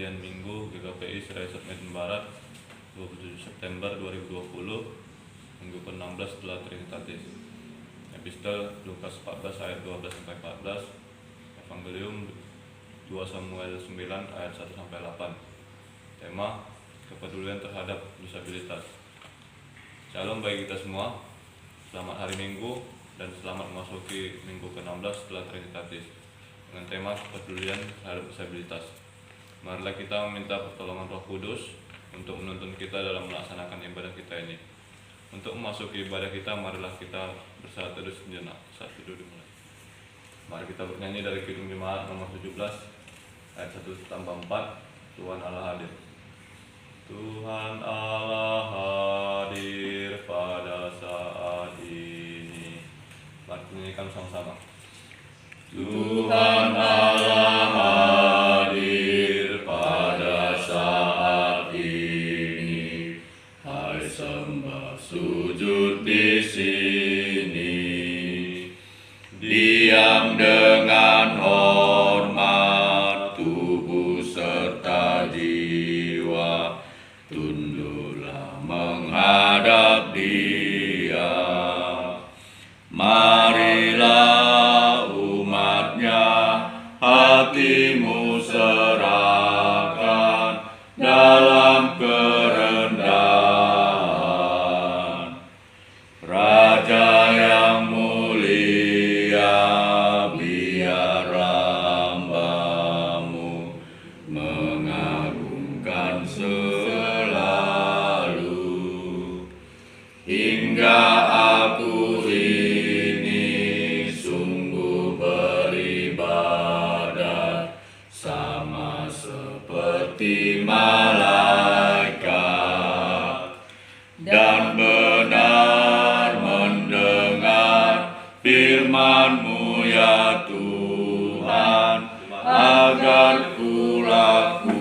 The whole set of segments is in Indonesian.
Kejadian Minggu GKPI Serai Medan Barat 27 September 2020, Minggu ke-16 setelah Trinitatis. Epistel Lukas 14 ayat 12-14, Evangelium 2 Samuel 9 ayat 1-8. Tema kepedulian terhadap disabilitas. Shalom bagi kita semua. Selamat hari Minggu dan selamat memasuki Minggu ke-16 setelah Trinitatis dengan tema kepedulian terhadap disabilitas. Marilah kita meminta pertolongan Roh Kudus untuk menuntun kita dalam melaksanakan ibadah kita ini. Untuk memasuki ibadah kita, marilah kita bersatu teduh sejenak. Saat teduh dimulai. Mari kita bernyanyi dari Kidung Jemaat nomor 17 ayat 1-4. Tuhan Allah hadir. Tuhan Allah hadir pada saat ini. Mari nyanyikan sama-sama. Tuhan Allah hadir pada saat ini. Hai sembah sujud di sini. Diam dengan hormat tubuh serta jiwa. Tunduklah menghadap Dia. Marilah umatnya, hatimu serahkan dalam kerendahan. Raja yang mulia, biar hamba-Mu mengagungkan selalu, hingga aku ini sungguh beribadat sama seperti malaikat, dan benar mendengar firman-Mu ya Tuhan, agar ku lakukan.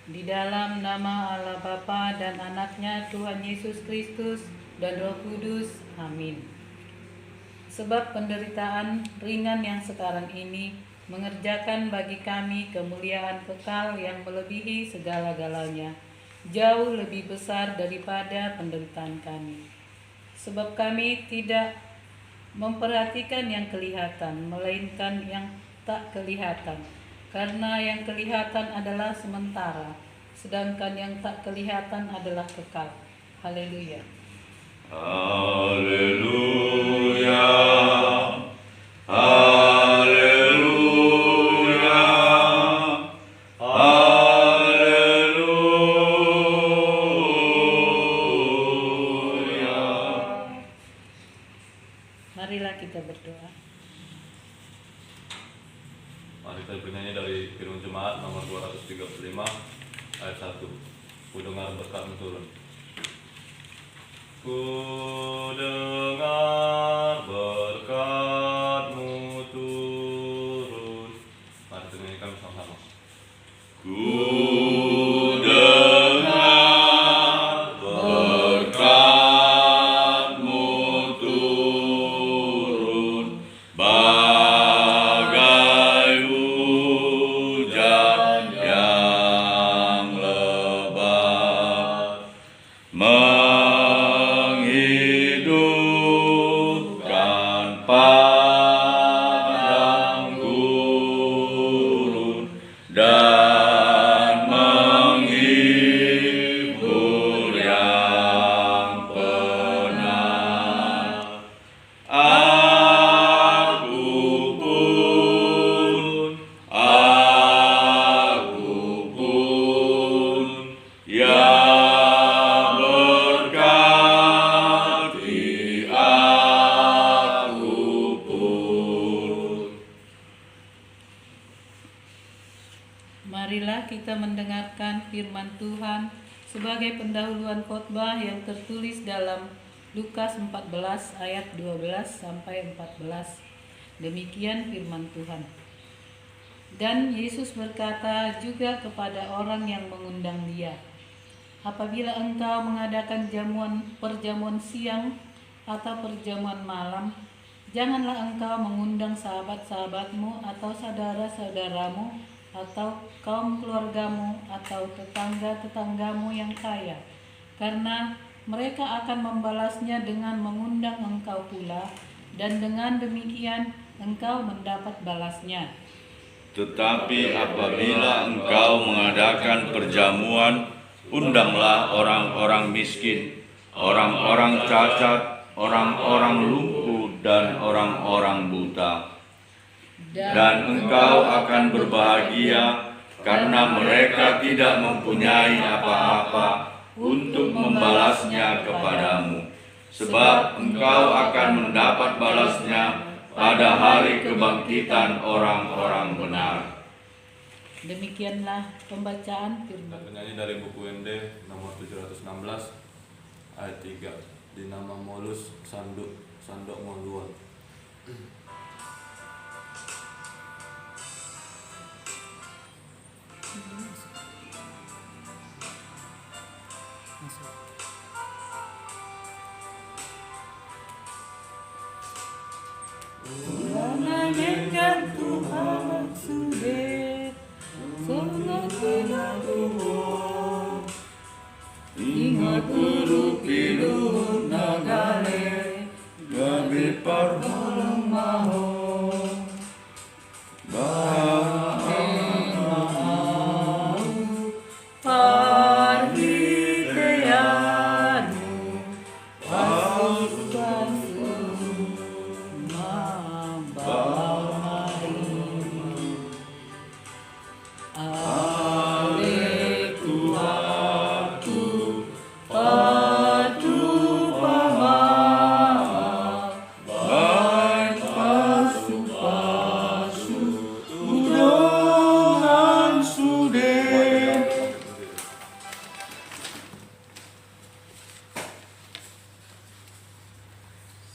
Di dalam nama Allah Bapa dan Anaknya Tuhan Yesus Kristus dan Roh Kudus. Amin. Sebab penderitaan ringan yang sekarang ini mengerjakan bagi kami kemuliaan kekal yang melebihi segala-galanya, jauh lebih besar daripada penderitaan kami. Sebab kami tidak memperhatikan yang kelihatan, melainkan yang tak kelihatan. Karena yang kelihatan adalah sementara, sedangkan yang tak kelihatan adalah kekal. Haleluya. Haleluya. Haleluya. Haleluya. Marilah kita berdoa. Mari kita bernyanyi dari Kidung Jemaat nomor 235 ayat 1. Ku dengar berkat-Mu turun. Ku dengar berkat-Mu turun. Mari kita nyanyikan bersama-sama. Ku dengar berkat-Mu turun, bagai hujan yang lebat, menghidupkan padang gurun, dan menghibur yang penat. Aku pun yang berkati, aku pun. Marilah kita mendengarkan firman Tuhan sebagai pendahuluan khotbah yang tertulis dalam Lukas 14 ayat 12-14. Demikian firman Tuhan. Dan Yesus berkata juga kepada orang yang mengundang Dia, apabila engkau mengadakan perjamuan siang atau perjamuan malam, Janganlah engkau mengundang sahabat-sahabatmu atau saudara-saudaramu atau kaum keluargamu atau tetangga-tetanggamu yang kaya, karena mereka akan membalasnya dengan mengundang engkau pula, dan dengan demikian engkau mendapat balasnya. Tetapi apabila engkau mengadakan perjamuan, undanglah orang-orang miskin, orang-orang cacat, orang-orang lumpuh, dan orang-orang buta. Dan engkau akan berbahagia karena mereka tidak mempunyai apa-apa untuk membalasnya kepadamu. Sebab engkau akan mendapat balasnya pada hari kebangkitan orang-orang benar. Demikianlah pembacaan firman. Penyanyi dari buku ND nomor 716 ayat 3. Dinama molus sandok moluan. Menyanyikan Tuhan sudah sangat tidak luar. Ingat pilu nagale gabi parholong maho.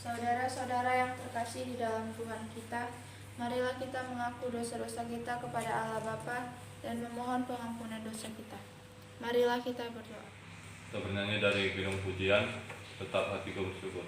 Saudara-saudara yang terkasih di dalam Tuhan kita, marilah kita mengaku dosa-dosa kita kepada Allah Bapa dan memohon pengampunan dosa kita. Marilah kita berdoa. Kita bernyanyi dari Gunung Pujian, Tetap Hatiku Bersyukur.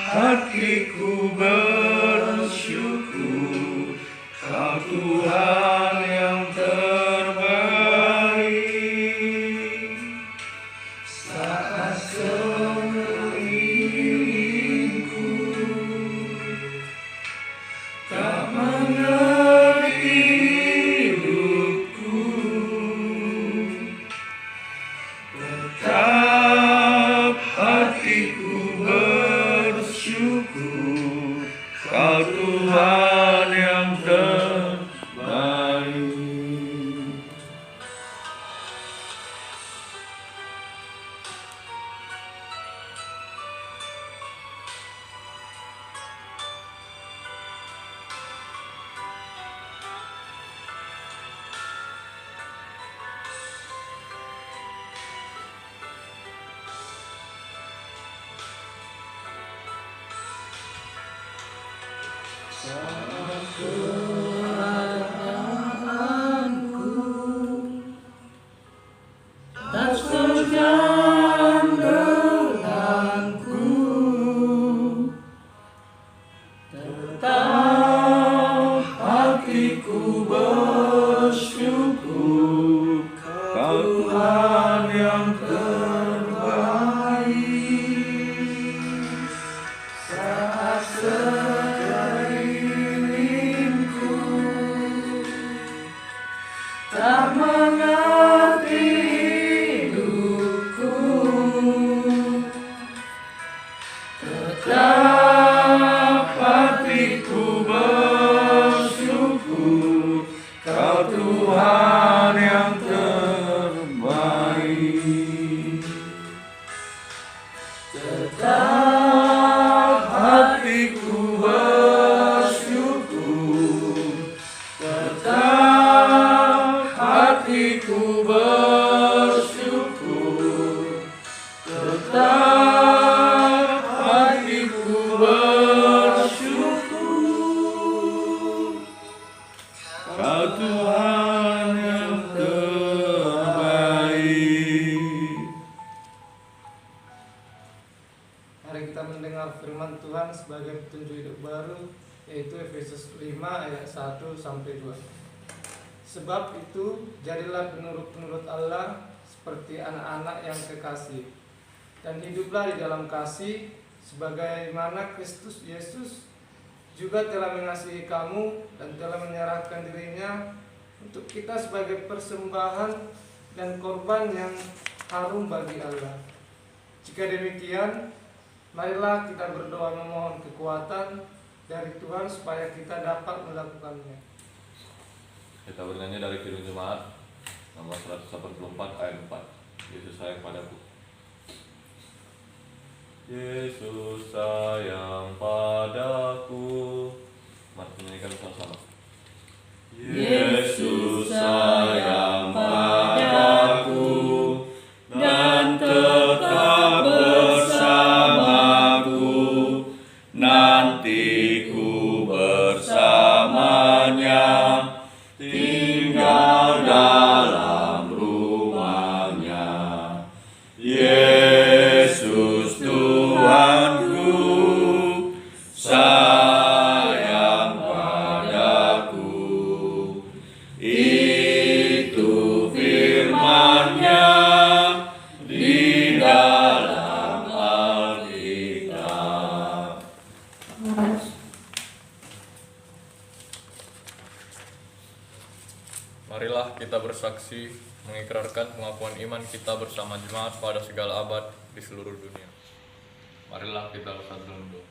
Hatiku bersyukur, Kau Tuhan yang terbaik. Saat sekelilingku tak mengerti hidupku, tetap hatiku bersyukur, Kau Tuhan yang terbaik. tak sejam denganku, tetap hatiku bersyukur, Kau Tuhan yang terbaik. Saat sekelilingku tak mengerti hidupku, tetap hatiku bersyukur, Kau Tuhan yang terbaik. Tetap hatiku bersyukur, tetap hatiku bersyukur, tetap hatiku bersyukur, Kau Tuhan yang terbaik. Mari kita mendengar firman Tuhan sebagai petunjuk hidup baru, yaitu Efesus 5 ayat 1 sampai 2. Sebab itu jadilah penurut-penurut Allah seperti anak-anak yang kekasih, dan hiduplah di dalam kasih sebagaimana Kristus Yesus juga telah mengasihi kamu dan telah menyerahkan dirinya untuk kita sebagai persembahan dan korban yang harum bagi Allah. Jika demikian, marilah kita berdoa memohon kekuatan dari Tuhan supaya kita dapat melakukannya. Kita bernyanyi dari Kidung Jemaat nomor 184 ayat 4. Yesus sayang padaku. Yesus sayang padaku. Mari menyanyikan bersama-sama. Yesus sayang padaku dan tetap bersamaku, nanti ku bersamanya, tinggal dalam rumahnya. Yesus Tuhanku sayang padaku, itu firman-Nya di dalam Alkitab. Marilah kita bersaksi mengikrarkan pengakuan iman kita bersama jemaat pada segala abad di seluruh dunia. Marilah kita bersatu dalam doa.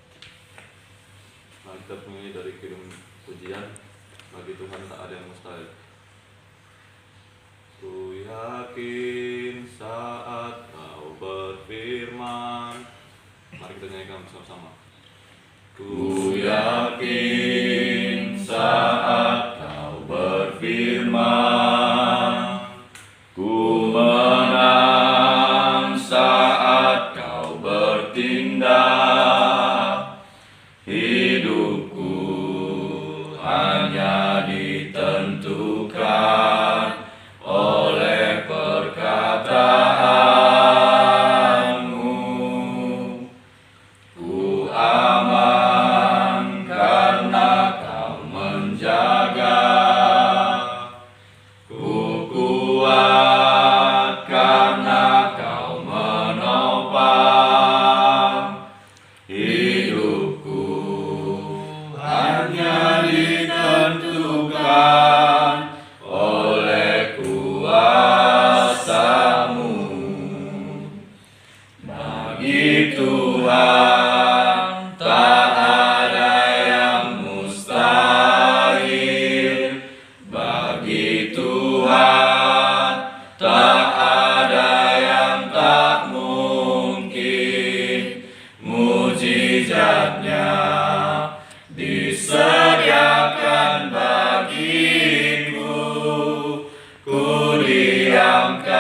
Mari kita menyanyi dari Kidung Pujian, bagi Tuhan tak ada yang mustahil. Ku yakin saat Kau berfirman. Mari kita nyanyikan bersama-sama. Ku yakin saat Kau berfirman, ku menang saat Kau bertindak. Hidupku hanya ditentukan oleh perkataanmu. Ku aman karena Kau menjaga, ku kuat karena Kau menopang. Hidupku hanya ditentukan oleh kuasa-Mu. Bagi Tuhan tak ada yang mustahil, bagi Tuhan tak ada yang tak mungkin. Mujizatnya disediakan bagiku, ku diangkat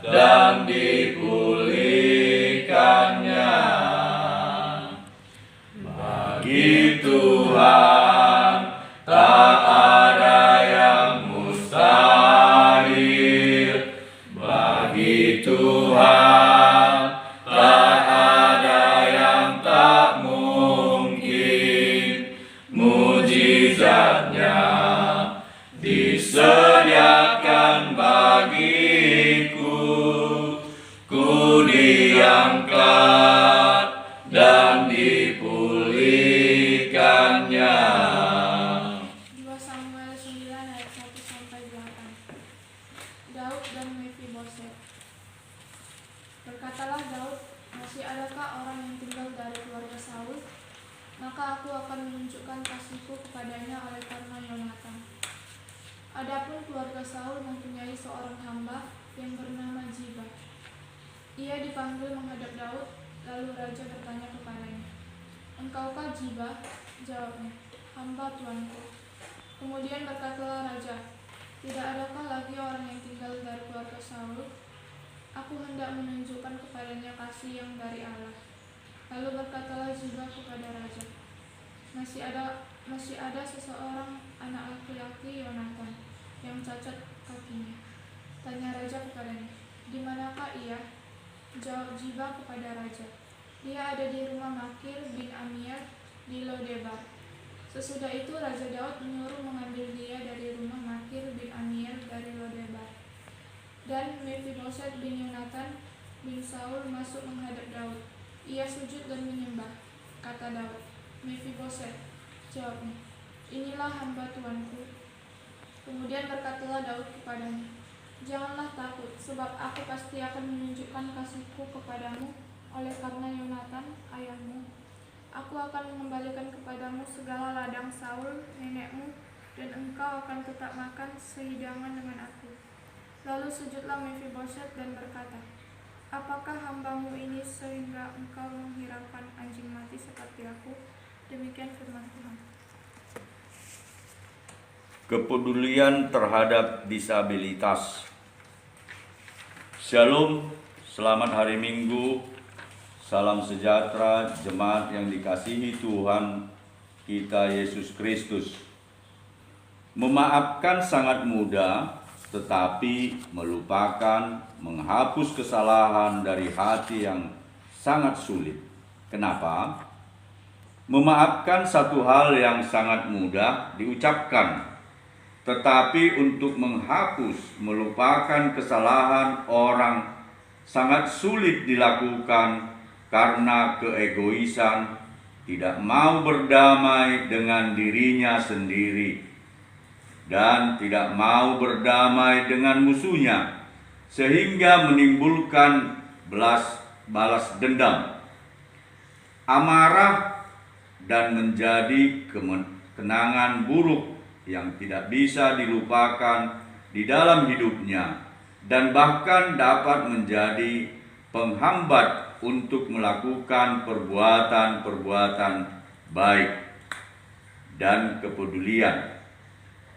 dan dipulihkannya. Bagi Tuhan 39 ayat 1 sampai 8. Daud dan Mefiboset. Berkatalah Daud, masih adakah orang yang tinggal dari keluarga Saul? Maka aku akan menunjukkan kasihku kepadanya oleh karena Yonatan. Adapun keluarga Saul mempunyai seorang hamba yang bernama Ziba. Ia dipanggil menghadap Daud, lalu raja bertanya kepadanya, "Engkaukah Ziba?" Jawabnya, "Hamba tuanku." Kemudian berkatalah raja, "Tidak adakah lagi orang yang tinggal dari keluarga Saul? Aku hendak menunjukkan kepadanya kasih yang dari Allah." Lalu berkatalah Ziba kepada raja, masih ada seseorang anak laki-laki Yonatan yang cacat kakinya." Tanya raja kepadanya, "Di manakah ia?" Jawab Ziba kepada raja, "Dia ada di rumah Makir bin Amiel di Lodebar." Sesudah itu Raja Daud menyuruh mengambil dia dari rumah Makir bin Amiel dari Lodebar. Dan Mefiboset bin Yonatan bin Saul masuk menghadap Daud. Ia sujud dan menyembah. Kata Daud, "Mefiboset." Jawabnya, "Inilah hamba tuanku." Kemudian berkatalah Daud kepadanya, "Janganlah takut, sebab aku pasti akan menunjukkan kasihku kepadamu oleh karena Yonatan ayahmu. Aku akan mengembalikan kepadamu segala ladang Saul nenekmu, dan engkau akan tetap makan sehidangan dengan aku." Lalu sujudlah Mefiboset dan berkata, "Apakah hambamu ini sehingga engkau menghiraukan anjing mati seperti aku?" Demikian firman Tuhan. Kepedulian terhadap disabilitas. Shalom, selamat hari Minggu, salam sejahtera jemaat yang dikasihi Tuhan kita Yesus Kristus. Memaafkan sangat mudah, tetapi melupakan, menghapus kesalahan dari hati yang sangat sulit. Kenapa? Memaafkan satu hal yang sangat mudah diucapkan, tetapi untuk menghapus, melupakan kesalahan orang sangat sulit dilakukan karena keegoisan, tidak mau berdamai dengan dirinya sendiri, dan tidak mau berdamai dengan musuhnya, sehingga menimbulkan balas dendam, amarah, dan menjadi kenangan buruk yang tidak bisa dilupakan di dalam hidupnya, dan bahkan dapat menjadi penghambat untuk melakukan perbuatan-perbuatan baik dan kepedulian.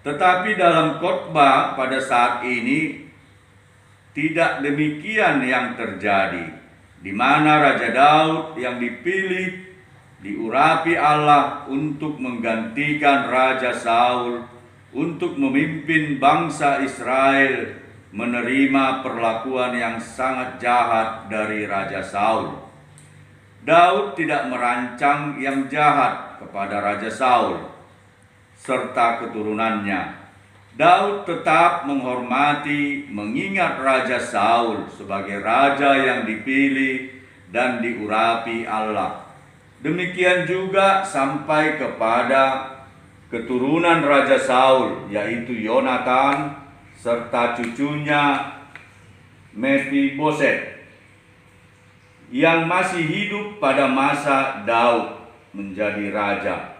Tetapi dalam khotbah pada saat ini tidak demikian yang terjadi, di mana Raja Daud yang dipilih diurapi Allah untuk menggantikan Raja Saul untuk memimpin bangsa Israel, menerima perlakuan yang sangat jahat dari Raja Saul. Daud tidak merancang yang jahat kepada Raja Saul serta keturunannya. Daud tetap menghormati, mengingat Raja Saul sebagai raja yang dipilih dan diurapi Allah. Demikian juga sampai kepada keturunan Raja Saul, yaitu Yonatan serta cucunya Mefiboset, yang masih hidup pada masa Daud menjadi raja.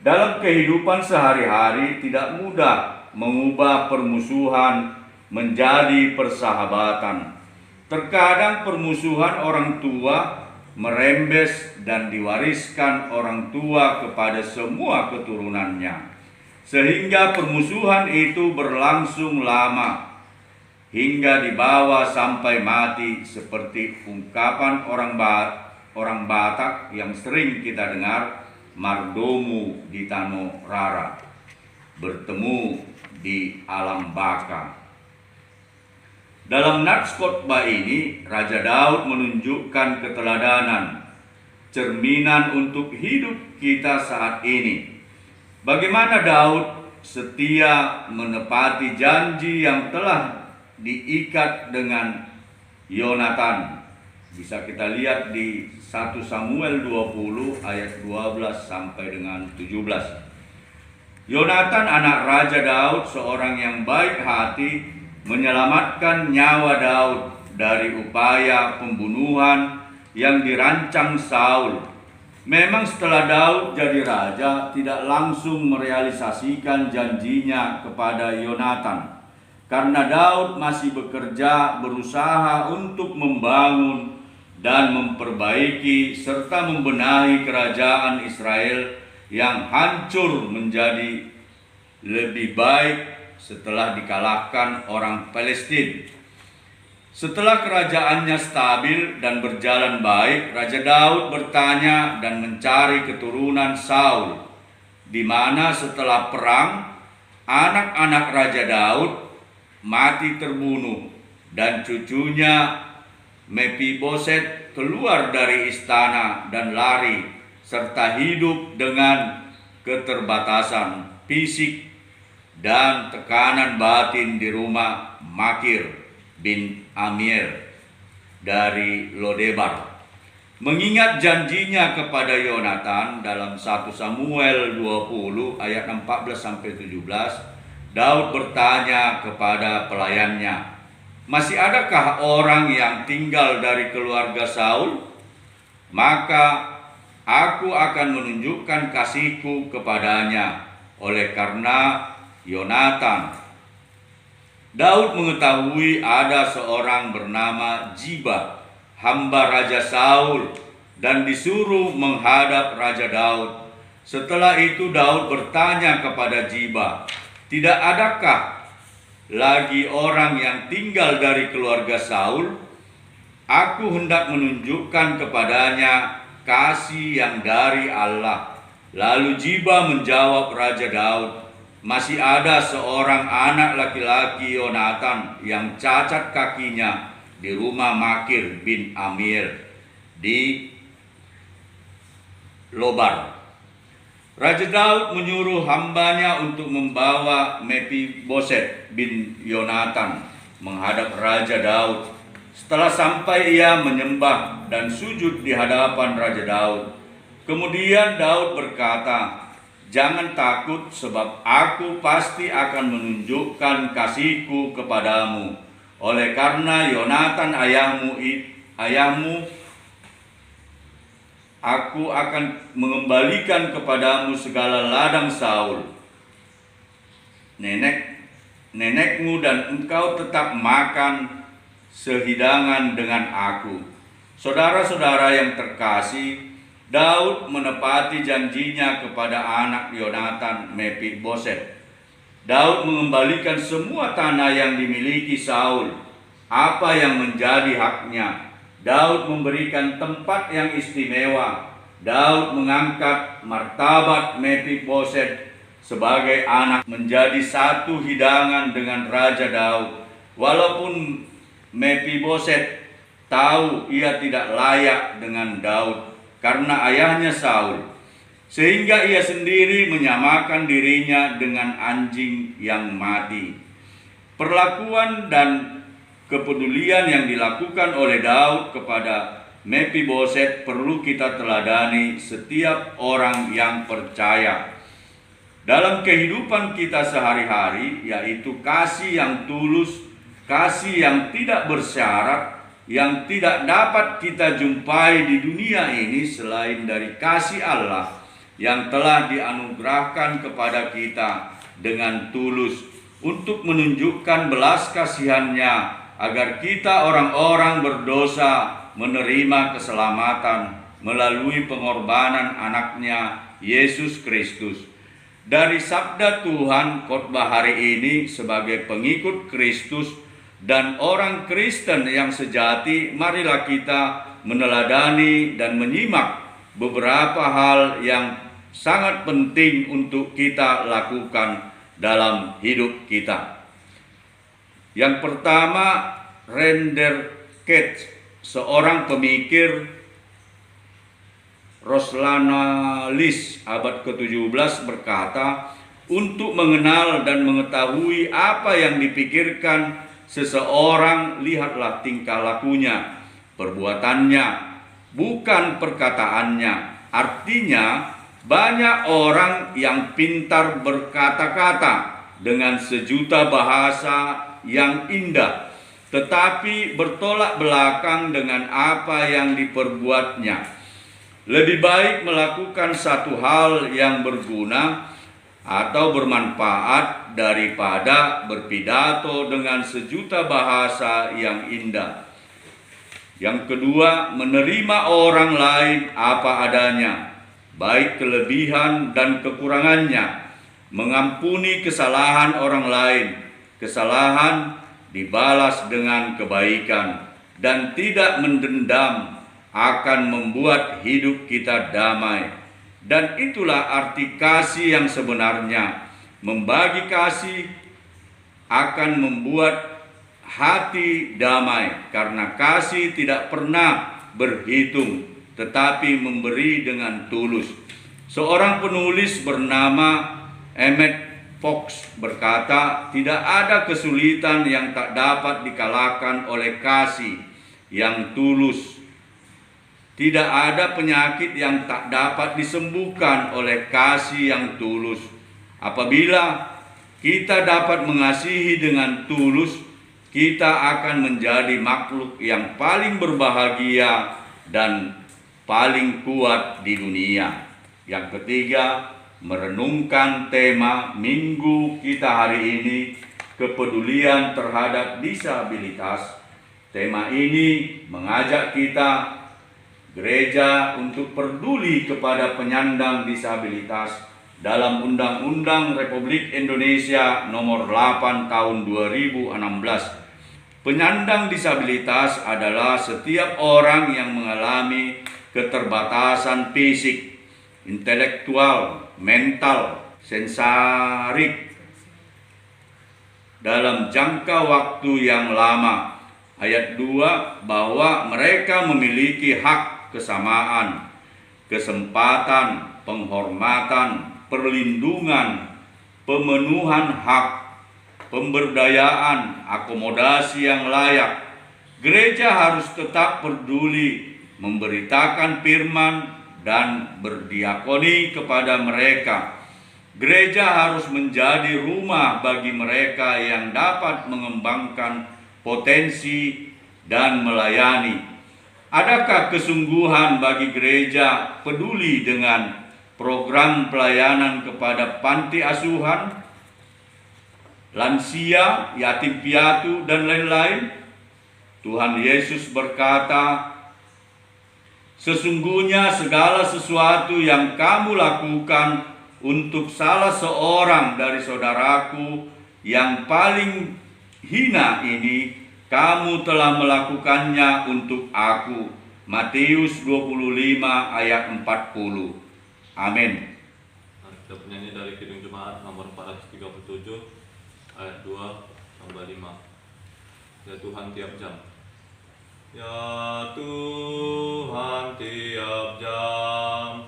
Dalam kehidupan sehari-hari tidak mudah mengubah permusuhan menjadi persahabatan. Terkadang permusuhan orang tua merembes dan diwariskan orang tua kepada semua keturunannya, sehingga permusuhan itu berlangsung lama hingga dibawa sampai mati, seperti ungkapan orang Batak yang sering kita dengar, "Mardomu di Tano Rara, bertemu di alam baka." Dalam nats khotbah ini, Raja Daud menunjukkan keteladanan, cerminan untuk hidup kita saat ini. Bagaimana Daud setia menepati janji yang telah diikat dengan Yonatan. Bisa kita lihat di 1 Samuel 20 ayat 12 sampai dengan 17. Yonatan anak Raja Daud, seorang yang baik hati, menyelamatkan nyawa Daud dari upaya pembunuhan yang dirancang Saul. Memang setelah Daud jadi raja, tidak langsung merealisasikan janjinya kepada Yonatan, karena Daud masih bekerja berusaha untuk membangun dan memperbaiki serta membenahi kerajaan Israel yang hancur menjadi lebih baik setelah dikalahkan orang Palestina. Setelah kerajaannya stabil dan berjalan baik, Raja Daud bertanya dan mencari keturunan Saul, di mana setelah perang, anak-anak Raja Daud mati terbunuh dan cucunya Mephiboset keluar dari istana dan lari, serta hidup dengan keterbatasan fisik dan tekanan batin di rumah Makir bin Amiel dari Lodebar. Mengingat janjinya kepada Yonatan dalam 1 Samuel 20 ayat 14-17, Daud bertanya kepada pelayannya, "Masih adakah orang yang tinggal dari keluarga Saul? Maka aku akan menunjukkan kasihku kepadanya oleh karena Yonatan." Daud mengetahui ada seorang bernama Ziba, hamba Raja Saul, dan disuruh menghadap Raja Daud. Setelah itu Daud bertanya kepada Ziba, "Tidak adakah lagi orang yang tinggal dari keluarga Saul? Aku hendak menunjukkan kepadanya kasih yang dari Allah." Lalu Ziba menjawab Raja Daud, "Masih ada seorang anak laki-laki Yonatan yang cacat kakinya di rumah Makir bin Amiel di Lobar." Raja Daud menyuruh hambanya untuk membawa Mephiboset bin Yonatan menghadap Raja Daud. Setelah sampai, ia menyembah dan sujud di hadapan Raja Daud. Kemudian Daud berkata, "Jangan takut, sebab aku pasti akan menunjukkan kasihku kepadamu. Oleh karena Yonatan ayahmu, aku akan mengembalikan kepadamu segala ladang Saul, nenekmu, dan engkau tetap makan sehidangan dengan aku." Saudara-saudara yang terkasih, Daud menepati janjinya kepada anak Yonatan, Mephiboset. Daud mengembalikan semua tanah yang dimiliki Saul, apa yang menjadi haknya. Daud memberikan tempat yang istimewa. Daud mengangkat martabat Mephiboset sebagai anak menjadi satu hidangan dengan Raja Daud. Walaupun Mephiboset tahu ia tidak layak dengan Daud karena ayahnya Saul, sehingga ia sendiri menyamakan dirinya dengan anjing yang mati. Perlakuan dan kepedulian yang dilakukan oleh Daud kepada Mephiboset perlu kita teladani setiap orang yang percaya. Dalam kehidupan kita sehari-hari, yaitu kasih yang tulus, kasih yang tidak bersyarat, yang tidak dapat kita jumpai di dunia ini selain dari kasih Allah yang telah dianugerahkan kepada kita dengan tulus untuk menunjukkan belas kasihan-Nya agar kita orang-orang berdosa menerima keselamatan melalui pengorbanan anaknya Yesus Kristus. Dari sabda Tuhan khotbah hari ini sebagai pengikut Kristus dan orang Kristen yang sejati, marilah kita meneladani dan menyimak beberapa hal yang sangat penting untuk kita lakukan dalam hidup kita. Yang pertama, Render Katz, seorang pemikir Roslanalis abad ke-17 berkata, "Untuk mengenal dan mengetahui apa yang dipikirkan seseorang, lihatlah tingkah lakunya, perbuatannya, bukan perkataannya." Artinya, Banyak orang yang pintar berkata-kata dengan sejuta bahasa yang indah, tetapi bertolak belakang dengan apa yang diperbuatnya. Lebih baik melakukan satu hal yang berguna atau bermanfaat daripada berpidato dengan sejuta bahasa yang indah. Yang kedua, menerima orang lain apa adanya, baik kelebihan dan kekurangannya, mengampuni kesalahan orang lain, kesalahan dibalas dengan kebaikan, dan tidak mendendam akan membuat hidup kita damai. Dan itulah arti kasih yang sebenarnya. Membagi kasih akan membuat hati damai, karena kasih tidak pernah berhitung, tetapi memberi dengan tulus. Seorang penulis bernama Emmett Fox berkata, tidak ada kesulitan yang tak dapat dikalahkan oleh kasih yang tulus. Tidak ada penyakit yang tak dapat disembuhkan oleh kasih yang tulus. Apabila kita dapat mengasihi dengan tulus, kita akan menjadi makhluk yang paling berbahagia dan paling kuat di dunia. Yang ketiga, merenungkan tema minggu kita hari ini, kepedulian terhadap disabilitas. Tema ini mengajak kita gereja untuk peduli kepada penyandang disabilitas dalam Undang-Undang Republik Indonesia Nomor 8 Tahun 2016. Penyandang disabilitas adalah setiap orang yang mengalami keterbatasan fisik, intelektual, mental, sensorik dalam jangka waktu yang lama. Ayat 2, bahwa mereka memiliki hak kesamaan, kesempatan, penghormatan, perlindungan, pemenuhan hak, pemberdayaan, akomodasi yang layak. Gereja harus tetap peduli, memberitakan firman, dan berdiakoni kepada mereka. Gereja harus menjadi rumah bagi mereka yang dapat mengembangkan potensi dan melayani. Adakah kesungguhan bagi gereja peduli dengan program pelayanan kepada panti asuhan, lansia, yatim piatu, dan lain-lain? Tuhan Yesus berkata, sesungguhnya segala sesuatu yang kamu lakukan untuk salah seorang dari saudaraku yang paling hina ini, kamu telah melakukannya untuk aku. Matius 25 ayat 40. Amin. Nah, kita penyanyi dari Kidung Jemaat nomor 437 ayat 2 sampai 5. Ya Tuhan tiap jam. Ya Tuhan tiap jam.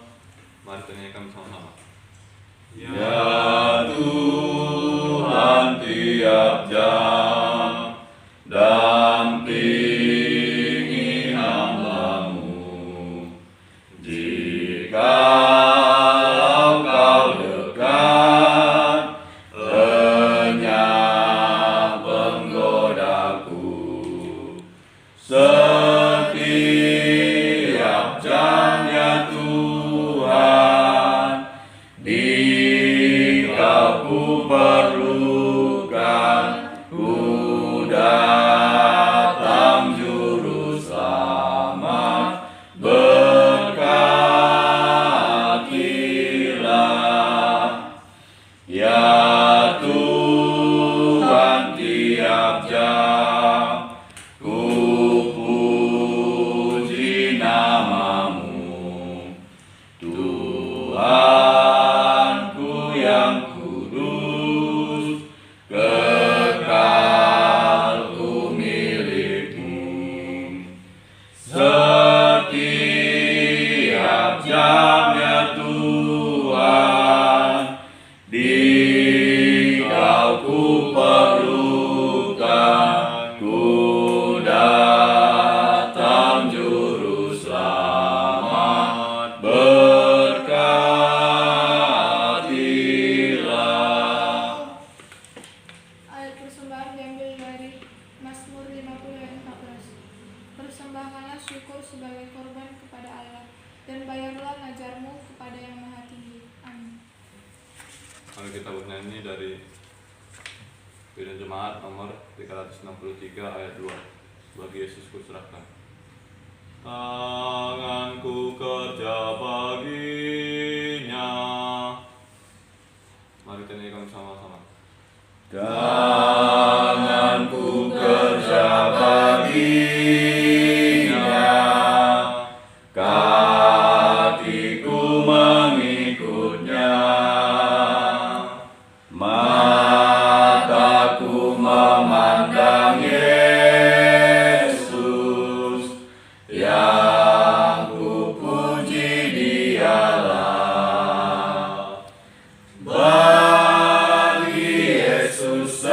Mari kita nyanyikan bersama-sama. Ya Tuhan tiap jam, dampingi hamba-Mu. Jikalau Kau dekat, lenyap penggodaku. Setiap jam ya Tuhan, di Ayat persembahan diambil dari Mazmur 50 ayat 14. Persembahkanlah syukur sebagai korban kepada Allah, dan bayarlah najarmu kepada yang maha tinggi. Amin. Mari kita bernyanyi dari Pidana Jemaat nomor 363 ayat 2. Bagi Yesus kuserahkan. Tanganku kerja baginya. Mari kita nyanyikan sama-sama. Tanganku kerja baginya, kakiku mengikutnya, mataku memandang Yesus, yang ku puji Dialah. Bagi Yesus